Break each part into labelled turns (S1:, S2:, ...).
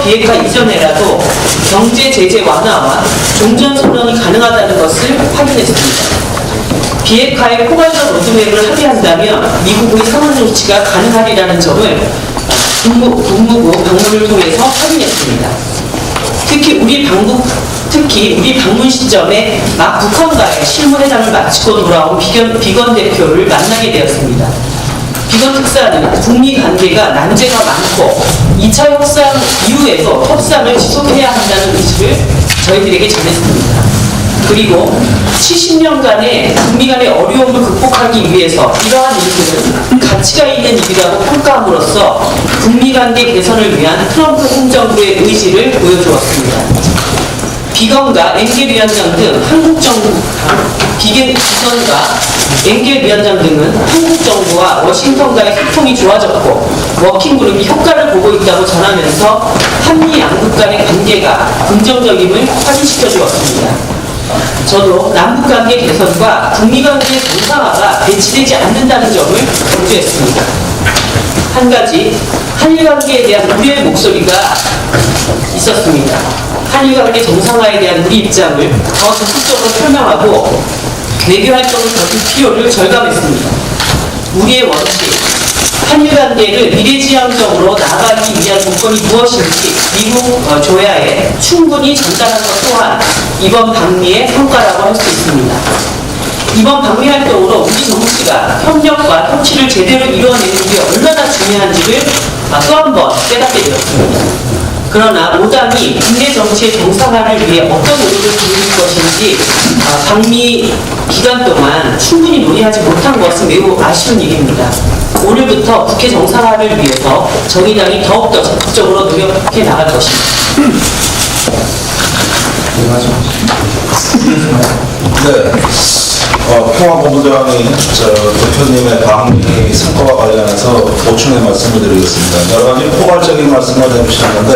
S1: 비핵화 이전에라도 경제 제재 완화와 종전 선언이 가능하다는 것을 확인했습니다. 비핵화의 포괄적 로드맵을 합의한다면 미국의 상환 조치가 가능하리라는 점을 국무부 방문을 통해서 확인했습니다. 특히 우리 방문 시점에 막 북한과의 실무회담을 마치고 돌아온 비건 대표를 만나게 되었습니다. 비건 특사는 북미 관계가 난제가 많고 2차 협상 이후에도 협상을 지속해야 한다는 의지를 저희들에게 전했습니다. 그리고 70년간의 북미 간의 어려움을 극복하기 위해서 이러한 일들은 가치가 있는 일이라고 평가함으로써 북미 관계 개선을 위한 트럼프 행정부의 의지를 보여주었습니다. 비건과 engel 위원장 등 한국 정부, 비건과 engel 위원장 등은 한국 정부와 워싱턴과의 소통이 좋아졌고 워킹그룹이 효과를 보고 있다고 전하면서 한미 양국 간의 관계가 긍정적임을 확인시켜 주었습니다. 저도 남북관계 개선과 북미관계의 정상화가 배치되지 않는다는 점을 강조했습니다. 한 가지 한일관계에 대한 우려의 목소리가 있었습니다. 한일관계 정상화에 대한 우리 입장을 더 적극적으로 설명하고 외교활동을 벌일 필요를 절감했습니다. 우리의 원칙, 한일관계를 미래지향적으로 나아가기 위한 조건이 무엇인지 미국 조야에 충분히 전달한 것 또한 이번 방미의 성과라고 할 수 있습니다. 이번 방미 활동으로 우리 정치가 협력과 협치를 제대로 이루어내는 게 얼마나 중요한지를 또 한 번 깨닫게 되었습니다. 그러나 5당이 국내 정치의 정상화를 위해 어떤 노력을 기울일 것인지 방미 기간 동안 충분히 논의하지 못한 것은 매우 아쉬운 일입니다. 오늘부터 국회 정상화를 위해서 정의당이 더욱더 적극적으로 노력해 나갈 것입니다.
S2: 네. 평화본부장이 대표님의 방미 성과와 관련해서 보충의 말씀을 드리겠습니다. 여러 가지 포괄적인 말씀을 해주셨는데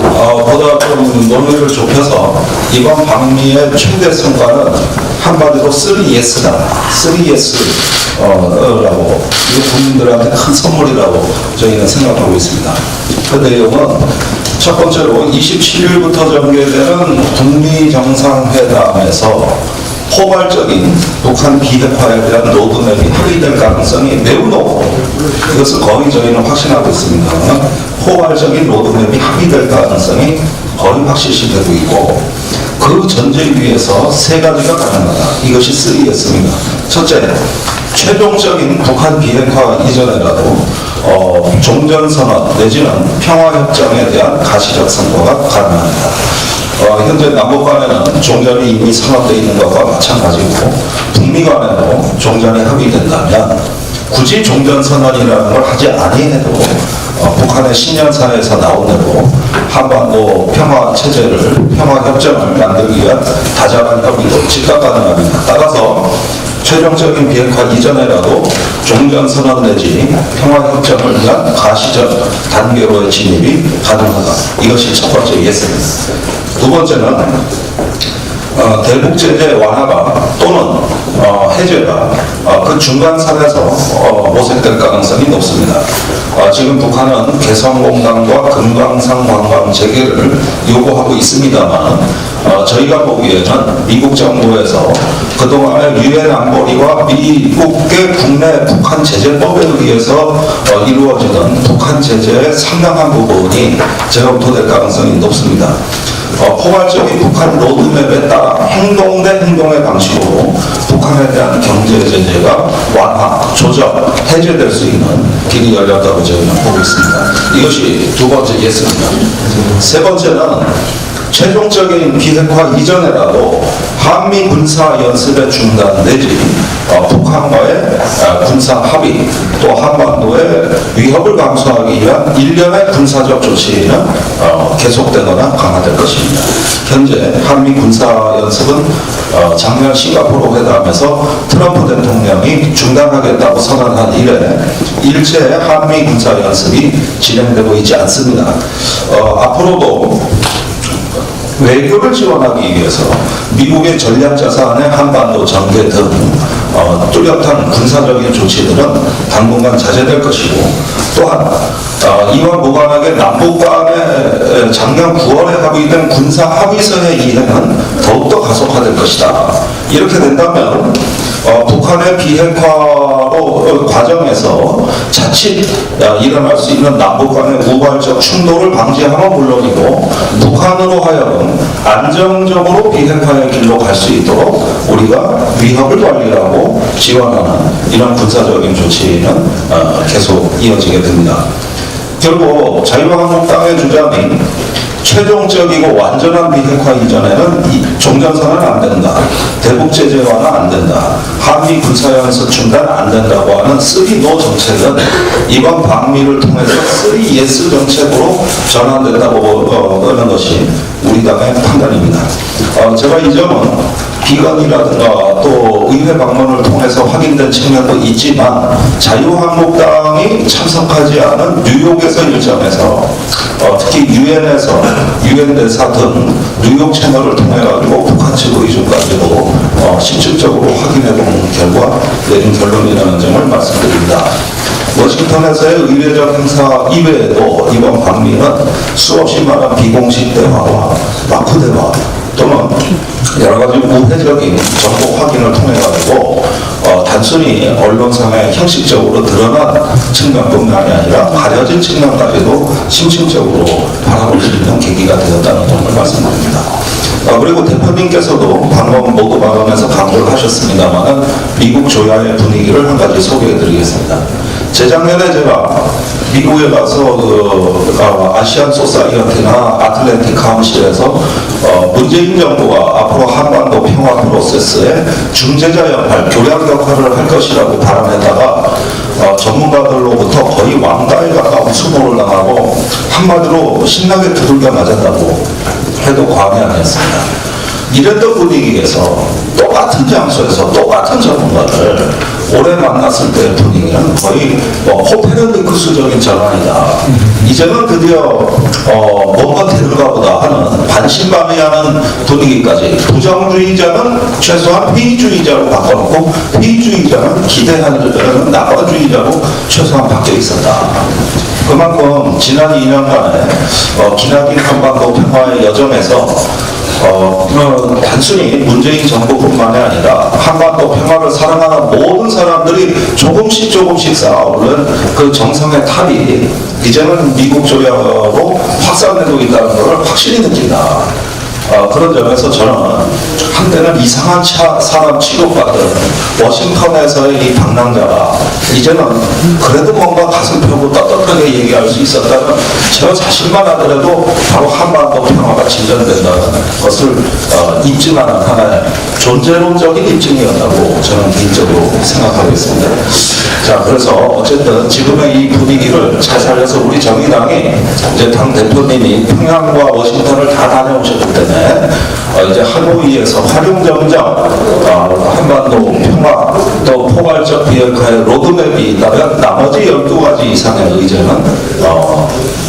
S2: 보다 좀 논의를 좁혀서 이번 방미의 최대 성과는 한마디로 3Yes다. 3Yes라고 이거 국민들한테 큰 선물이라고 저희는 생각하고 있습니다. 그 내용은 첫 번째로 27일부터 전개되는 북미 정상회담에서 포괄적인 북한 비핵화에 대한 로드맵이 합의될 가능성이 매우 높고 이것을 거의 저희는 확신하고 있습니다. 포괄적인 로드맵이 합의될 가능성이 거의 확실시되고 있고 그 전제 위에서 세 가지가 가능하다. 이것이 3S입니다. 첫째, 최종적인 북한 비핵화 이전에라도 종전선언 내지는 평화협정에 대한 가시적 성과가 가능합니다. 현재 남북 간에는 종전이 이미 선언되어 있는 것과 마찬가지고 북미 간에도 종전이 합의된다면 굳이 종전선언이라는 걸 하지 아니해도 북한의 신년사에서 나온 대로 한반도 평화체제를 평화협정을 만들기 위한 다자간 협의도 즉각 가능합니다. 따라서 최종적인 비핵화 이전에라도 종전선언 내지 평화협정을 위한 가시적 단계로의 진입이 가능하다. 이것이 첫 번째 예스입니다. 두 번째는 대북제재 완화가 또는 해제가 그 중간선에서 모색될 가능성이 높습니다. 지금 북한은 개성공단과 금강산 관광 재개를 요구하고 있습니다만 저희가 보기에는 미국 정부에서 그동안의 유엔 안보리와 미국의 국내 북한 제재법에 의해서 이루어지는 북한 제재의 상당한 부분이 재검토될 가능성이 높습니다. 포괄적인 북한 로드맵에 따라 행동 대 행동의 방식으로 북한에 대한 경제 제재가 완화, 조정, 해제될 수 있는 길이 열렸다고 저희는 보고 있습니다. 이것이 두 번째 예스입니다. 세 번째는 최종적인 비핵화 이전에라도 한미 군사 연습의 중단 내지 북한과의 군사 합의 또 한반도의 위협을 감수하기 위한 일련의 군사적 조치는 계속되거나 강화될 것입니다. 현재 한미 군사 연습은 작년 싱가포르 회담에서 트럼프 대통령이 중단하겠다고 선언한 이래 일체 한미 군사 연습이 진행되고 있지 않습니다. 앞으로도 외교를 지원하기 위해서 미국의 전략자산의 한반도 전개 등 뚜렷한 군사적인 조치들은 당분간 자제될 것이고 또한 이와 무관하게 남북 간에 작년 9월에 합의된 군사 합의서의 이행은 더욱더 가속화될 것이다. 이렇게 된다면 북한의 비핵화로 과정에서 자칫 일어날 수 있는 남북 간의 우발적 충돌을 방지하면 물론이고 북한으로 하여금 안정적으로 비핵화의 길로 갈 수 있도록 우리가 위협을 관리하고 지원하는 이런 군사적인 조치는 계속 이어지게 됩니다. 결국 자유한국당의 주장이 최종적이고 완전한 비핵화 이전에는 종전선언은 안 된다. 대북 제재 완화 안 된다. 한미 군사연습 중단 안 된다고 하는 3NO 정책은 이번 방미를 통해서 3YES 정책으로 전환된다고 하는 것이 우리 당의 판단입니다. 제가 이 점은 비건이라든가 또 의회 방문을 통해서 확인된 측면도 있지만 자유한국당이 참석하지 않은 뉴욕에서 일정에서 특히 유엔에서 유엔 대사 등 뉴욕 채널을 통해 가지고 북한 측 의중까지도 실질적으로 확인해 본 결과 내린 결론이라는 점을 말씀드립니다. 워싱턴에서의 의례적 행사 이외에도 이번 방미는 수없이 많은 비공식 대화와 마크 대화 또는 여러 가지 우회적인 정보 확인을 통해 가지고 단순히 언론상에 형식적으로 드러난 측면뿐만이 아니라 가려진 측면까지도 심층적으로 바라볼 수 있는 계기가 되었다는 점을 말씀드립니다. 그리고 대표님께서도 방금 모두 발언에서 강조를 하셨습니다만 미국 조야의 분위기를 한 가지 소개해 드리겠습니다. 재작년에 제가 미국에 가서 아시안 소사이어티나 아틀랜틱 카운실에서 문재인 정부가 앞으로 한반도 평화 프로세스의 중재자 역할, 교량 역할을 할 것이라고 발언했다가 전문가들로부터 거의 왕가에 가까운 수모를 당하고 한마디로 신나게 두들겨 맞았다고 해도 과언이 아니었습니다. 이랬던 분위기에서 똑같은 장소에서 똑같은 전문가들 오래 만났을 때의 분위기는 거의 코페르니쿠스적인 전환이다. 이제는 드디어 뭔가 되는가 보다 하는 반신반의하는 분위기까지 부정주의자는 최소한 회의주의자로 바꿔놓고 회의주의자는 기대하는 낙관주의자로 최소한 바뀌어 있었다. 그만큼 지난 2년간의 기나긴 한반도 평화의 여정에서 단순히 문재인 정부뿐만이 아니라 한반도 평화를 사랑하는 모든 사람들이 조금씩 쌓아오른 그 정상의 탑이 이제는 미국 조약으로 확산되고 있다는 것을 확실히 느낀다. 그런 점에서 저는 한때는 이상한 사람 취급받던 워싱턴에서의 이 방랑자가 이제는 그래도 뭔가 가슴 펴고 떳떳하게 얘기할 수 있었다는 저 자신만 하더라도 바로 한반도 평화가 진전된다는 것을 입증하는 하나의 존재론적인 입증이었다고 저는 개인적으로 생각하고 있습니다. 자, 그래서 어쨌든 지금의 이 분위기를 잘 살려서 우리 정의당이 이제 당 대표님이 평양과 워싱턴을 다 다녀오셨기 때문에 이제 하노이에서 활용점정 한반도 평화 또 포괄적 비핵화의 로드맵이 있다면 나머지 12가지 이상의 의제는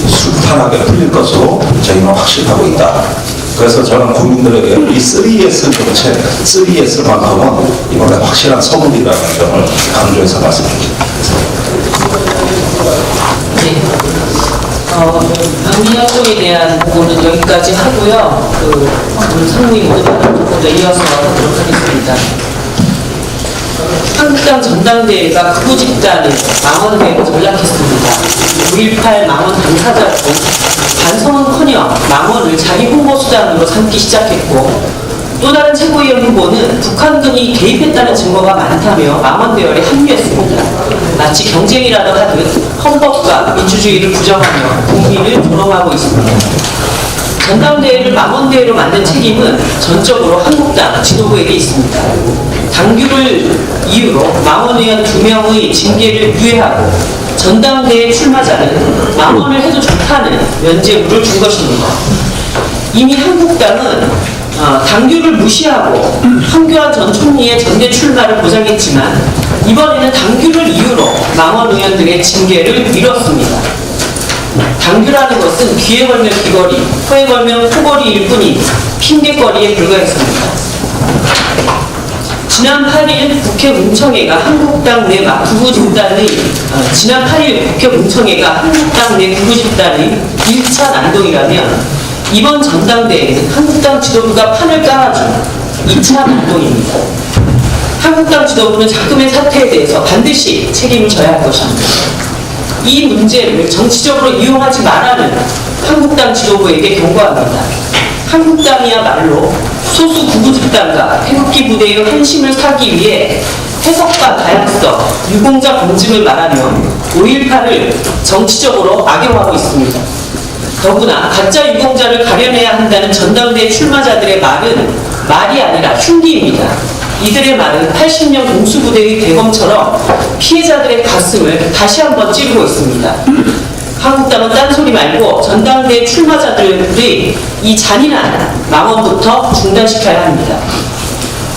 S2: 순탄하게 풀릴 것으로 저희는 확신하고 있다. 그래서 저는 국민들에게 이 3S 정책, 3S만큼은 이번에 확실한 선물이라는 점을 강조해서 말씀드립니다.
S1: 방미 활동에 대한 부분은 여기까지 하고요. 오늘 상무위 모두 발언 이어서 하도록 하겠습니다. 한국당 전당대회가 극우 집단의 망원회로 전락했습니다. 5.18 망원 당사자로 반성은커녕 망원을 자기 홍보 수단으로 삼기 시작했고 또 다른 최고위원 후보는 북한 등이 개입했다는 증거가 많다며 망원 대열에 합류했습니다. 마치 경쟁이라도 하듯 헌법과 민주주의를 부정하며 국민을 조롱하고 있습니다. 전당대회를 망원대회로 만든 책임은 전적으로 한국당 지도부에게 있습니다. 당규를 이유로 망원의원 2명의 징계를 유예하고 전당대회 출마자는 망원을 해도 좋다는 면죄부를 준 것입니다. 이미 한국당은 당규를 무시하고 황교안 전 총리의 전대 출마를 보장했지만 이번에는 당규를 이유로 망원 의원들의 징계를 미뤘습니다. 당규라는 것은 귀에 걸면 귀걸이, 코에 걸면 코걸이일 뿐인 핑계거리에 불과했습니다. 지난 8일 국회 공청회가 한국당 내 극우 집단의 지난 8일 국회 공청회가 한국당 내 극우 집단의 1차 난동이라면 이번 전당대회는 한국당 지도부가 판을 깔아준 2차 난동입니다. 한국당 지도부는 자금의 사태에 대해서 반드시 책임을 져야 할 것입니다. 이 문제를 정치적으로 이용하지 말라는 한국당 지도부에게 경고합니다. 한국당이야말로 소수 극우 집단과 태극기 부대의 한심을 사기 위해 해석과 다양성, 유공자 검증을 말하며 5.18을 정치적으로 악용하고 있습니다. 더구나 가짜 유공자를 가려내야 한다는 전당대회 출마자들의 말은 말이 아니라 흉기입니다. 이들의 말은 80년 공수부대의 대검처럼 피해자들의 가슴을 다시 한번 찌르고 있습니다. 한국당은 딴소리 말고 전당대회 출마자들의 이 잔인한 망언부터 중단시켜야 합니다.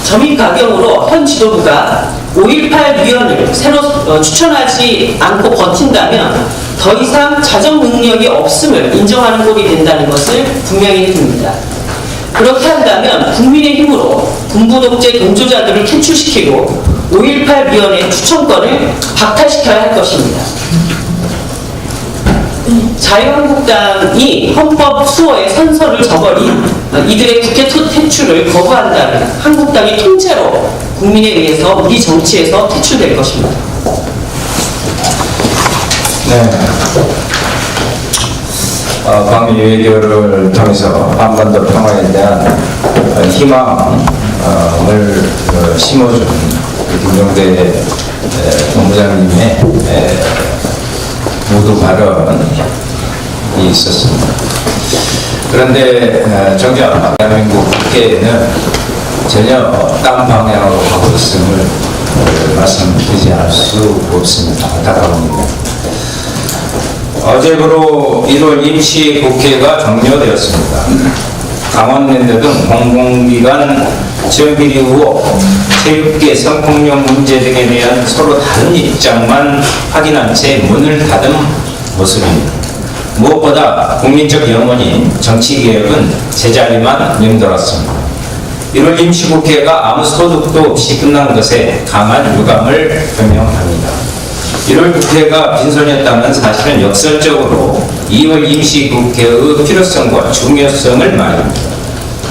S1: 점입 가경으로 현 지도부가 5.18 위원을 새로 추천하지 않고 버틴다면 더 이상 자정 능력이 없음을 인정하는 꼴이 된다는 것을 분명히 해줍니다. 그렇게 한다면 국민의힘으로 군부 독재 동조자들을 퇴출시키고 5.18 위원회 추천권을 박탈시켜야 할 것입니다. 자유한국당이 헌법 수호의 선서를 저버린 이들의 국회 퇴출을 거부한다면 한국당이 통째로 국민에 의해서 우리 정치에서 퇴출될 것입니다.
S3: 네. 방미 외교를 통해서 한반도 평화에 대한 희망을 심어준 김종대 본부장님의 모두 발언이 있었습니다. 그런데 정작 대한민국 국회에는 전혀 딴 방향으로 가고 있음을 말씀드리지 않을 수 없습니다. 안타까웁니다. 어제부로 1월 임시국회가 종료되었습니다. 강원랜드 등 공공기관 정비리 의혹, 체육계 성폭력 문제 등에 대한 서로 다른 입장만 확인한 채 문을 닫은 모습입니다. 무엇보다 국민적 영혼인 정치개혁은 제자리만 맴돌았습니다. 1월 임시국회가 아무 소득도 없이 끝난 것에 강한 유감을 표명합니다. 1월 국회가 빈손이었다는 사실은 역설적으로 2월 임시국회의 필요성과 중요성을 말합니다.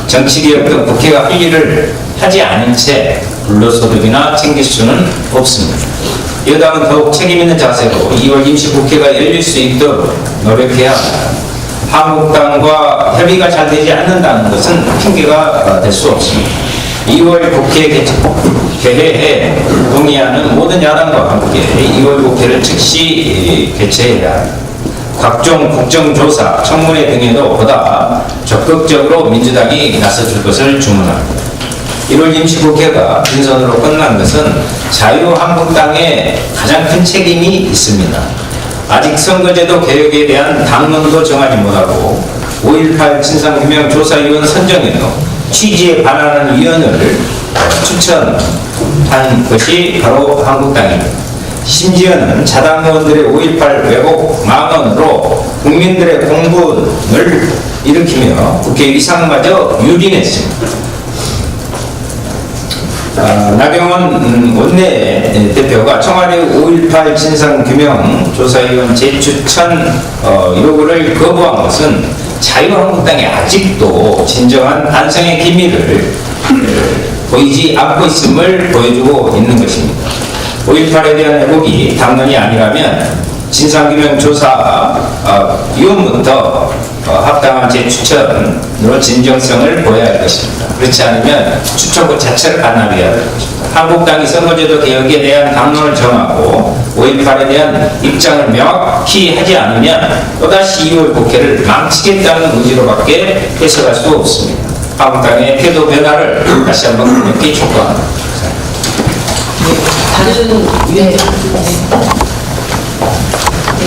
S3: 정치개혁도 국회가 할 일을 하지 않은 채 불로소득이나 챙길 수는 없습니다. 여당은 더욱 책임있는 자세로 2월 임시국회가 열릴 수 있도록 노력해야 합니다. 한국당과 협의가 잘 되지 않는다는 것은 핑계가 될 수 없습니다. 2월 국회 개회에 동의하는 모든 야당과 함께 2월 국회를 즉시 개최해야 합니다. 각종 국정조사, 청문회 등에도 보다 적극적으로 민주당이 나서줄 것을 주문합니다. 1월 임시국회가 빈손으로 끝난 것은 자유한국당에 가장 큰 책임이 있습니다. 아직 선거제도 개혁에 대한 당론도 정하지 못하고 5.18 진상규명조사위원 선정에도 취지에 반하는 위원을 추천한 것이 바로 한국당입니다. 심지어는 자당 의원들의 5.18 왜곡 망언으로 국민들의 공분을 일으키며 국회 위상마저 유린했습니다. 나경원 원내대표가 청와대 5.18 진상규명조사위원 재추천 요구를 거부한 것은 자유한국당이 아직도 진정한 반성의 기미를 보이지 않고 있음을 보여주고 있는 것입니다. 5.18에 대한 왜곡이 당론이 아니라면 진상규명조사 위원부터 합당한 재추천으로 진정성을 보여야 할 것입니다. 그렇지 않으면 추천권 자체를 반납해야 할 것입니다. 한국당이 선거제도 개혁에 대한 당론을 정하고 5.18에 대한 입장을 명확히 하지 않으면 또다시 2월 국회를 망치겠다는 의지로밖에 해석할 수 없습니다. 한국당의 태도 변화를 다시 한번 강력히 촉구합니다.
S1: 다른 위원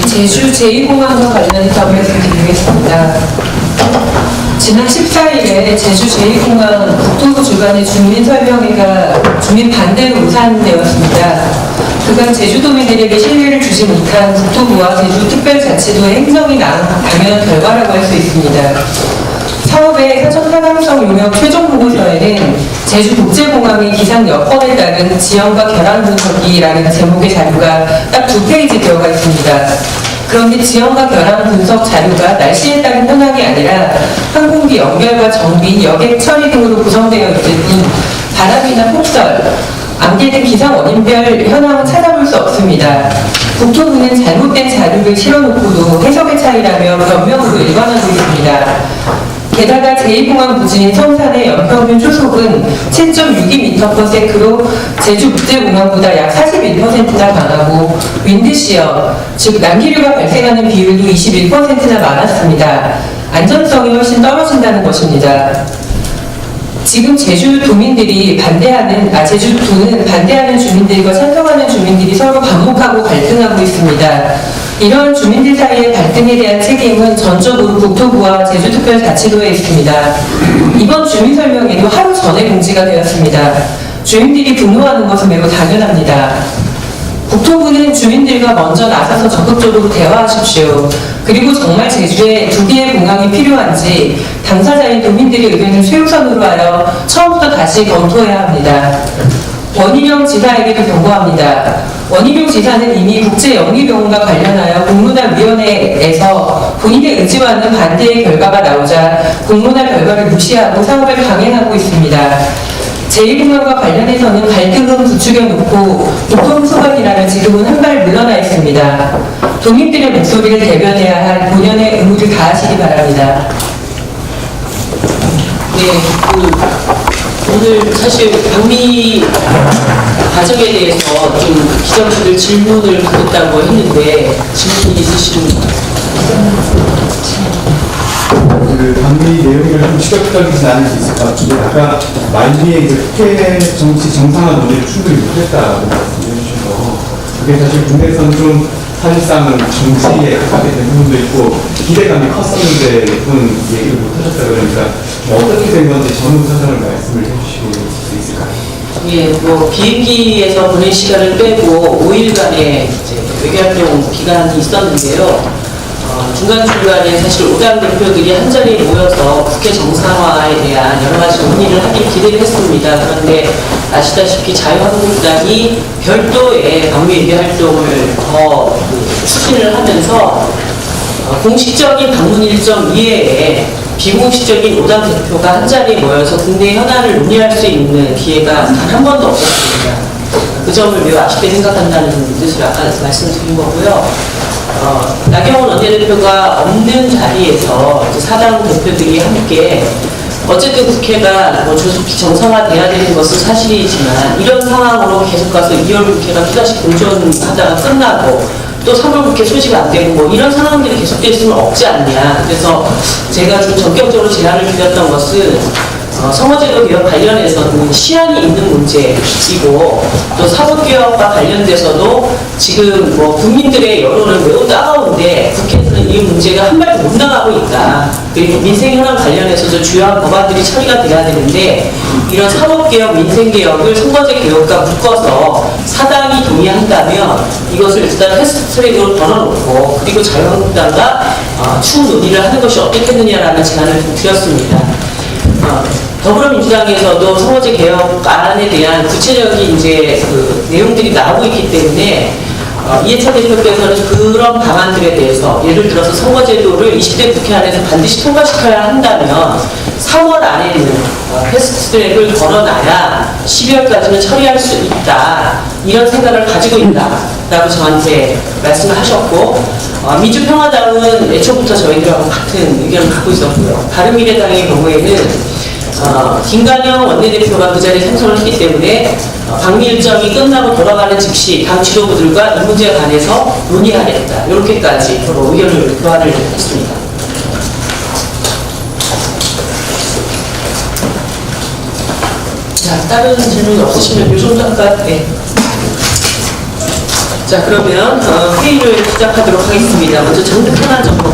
S4: 제주 제2공항과 관련해서 말씀드리겠습니다. 지난 14일에 제주 제2공항 국토부 주관의 주민설명회가 주민 반대로 무산되었습니다. 그간 제주도민들에게 신뢰를 주지 못한 국토부와 제주특별자치도의 행정이 당연한 결과라고 할 수 있습니다. 사업 사업의 사전 타당성 용역 최종 보고서에는 제주국제공항의 기상 여건에 따른 지형과 결함 분석이라는 제목의 자료가 딱 2페이지 들어가 있습니다. 그런데 지형과 결함 분석 자료가 날씨에 따른 현황이 아니라 항공기 연결과 정비, 여객 처리 등으로 구성되어 있을 뿐 바람이나 폭설, 안개 등 기상 원인별 현황은 찾아볼 수 없습니다. 국토부는 잘못된 자료를 실어놓고도 해석의 차이라며 변명으로 일관하고 있습니다. 게다가 제2공항 부지인 성산의 연평균 초속은 7.62m/s로 제주국제공항보다 약 41%나 강하고 윈드시어, 즉 난기류가 발생하는 비율도 21%나 많았습니다. 안전성이 훨씬 떨어진다는 것입니다. 지금 제주도는 반대하는 주민들과 찬성하는 주민들이 서로 반목하고 갈등하고 있습니다. 이런 주민들 사이의 갈등에 대한 책임은 전적으로 국토부와 제주특별자치도에 있습니다. 이번 주민설명회도 하루 전에 공지가 되었습니다. 주민들이 분노하는 것은 매우 당연합니다. 국토부는 주민들과 먼저 나서서 적극적으로 대화하십시오. 그리고 정말 제주에 2개의 공항이 필요한지 당사자인 도민들의 의견을 최우선으로 하여 처음부터 다시 검토해야 합니다. 원희룡 지사에게도 경고합니다. 원희룡 지사는 이미 국제영리병원과 관련하여 공론화위원회에서 본인의 의지와는 반대의 결과가 나오자 공론화 결과를 무시하고 사업을 강행하고 있습니다. 제1공항과 관련해서는 갈등은 부추겨놓고 국토부소관이라면 지금은 한 발 물러나 있습니다. 도민들의 목소리를 대변해야 할 본연의 의무를 다하시기 바랍니다.
S1: 네, 오늘 사실 방미 과정에 대해서 좀 기자분들 질문을 드렸다고 했는데 질문 있으신가요?
S5: 그 방미 내용을 좀 추격적이지 않을 수 있을 것 같은데 아까 말미에 국회 정치 정상화 논의를 충분히 못했다고 말씀해 주셔서 그게 사실 국내에서는 좀 사실상 정치에 가깝게 된 부분도 있고 기대감이 컸었는데 그분 얘기를 못하셨다 그러니까 어떻게 된 건지 전후 사정을 말씀을 해주실 수 있을까요?
S1: 예, 뭐 비행기에서 보낸 시간을 빼고 5일간의 외교활동 기간이 있었는데요. 중간중간에 사실 5당 대표들이 한자리에 모여서 국회 정상화에 대한 여러 가지 논의를 하길 기대를 했습니다. 그런데 아시다시피 자유한국당이 별도의 방미 외교 활동을 더 추진을 하면서 공식적인 방문 일정 이외에 비공식적인 5당 대표가 한자리에 모여서 국내 현안을 논의할 수 있는 기회가 단 한 번도 없었습니다. 그 점을 매우 아쉽게 생각한다는 뜻을 아까 말씀드린 거고요. 나경원 원내대표가 없는 자리에서 사당 대표들이 함께 어쨌든 국회가 조속히 정상화돼야 되는 것은 사실이지만 이런 상황으로 계속 가서 2월 국회가 또다시 공존하다가 끝나고 또 3월 국회 소식 안 되고 뭐 이런 상황들이 계속될 수는 없지 않냐. 그래서 제가 좀 전격적으로 제안을 드렸던 것은 선거제도 개혁 관련해서는 시한이 있는 문제이고 또 사법개혁과 관련돼서도 지금 뭐 국민들의 여론은 매우 따가운데 국회에서는 이 문제가 한 발도 못 나가고 있다. 그리고 민생 현안 관련해서도 주요한 법안들이 처리가 돼야 되는데 이런 사법개혁, 민생개혁을 선거제 개혁과 묶어서 사당이 동의한다면 이것을 일단 패스트트랙으로 덜어놓고 그리고 자유한국당과 추후 논의를 하는 것이 어떻겠느냐라는 제안을 좀 드렸습니다. 더불어민주당에서도 선거제 개혁안에 대한 구체적인 그 내용들이 나오고 있기 때문에 이해찬 대표께서는 그런 방안들에 대해서 예를 들어서 선거제도를 20대 국회 안에서 반드시 통과시켜야 한다면 3월 안에는 패스트트랙을 걸어놔야 12월까지는 처리할 수 있다. 이런 생각을 가지고 있다라고 저한테 말씀을 하셨고 민주평화당은 애초부터 저희들하고 같은 의견을 갖고 있었고요. 바른미래당의 경우에는 김관영 원내대표가 그 자리에 참석을 했기 때문에 방미 일정이 끝나고 돌아가는 즉시 당 지도부들과 이 문제에 관해서 논의하겠다. 이렇게까지 서로 의견을 교환을 했습니다. 자, 다른 질문이 없으시면 요 정도 할까요? 네. 자, 그러면 회의를 시작하도록 하겠습니다. 먼저 정득 하나 정보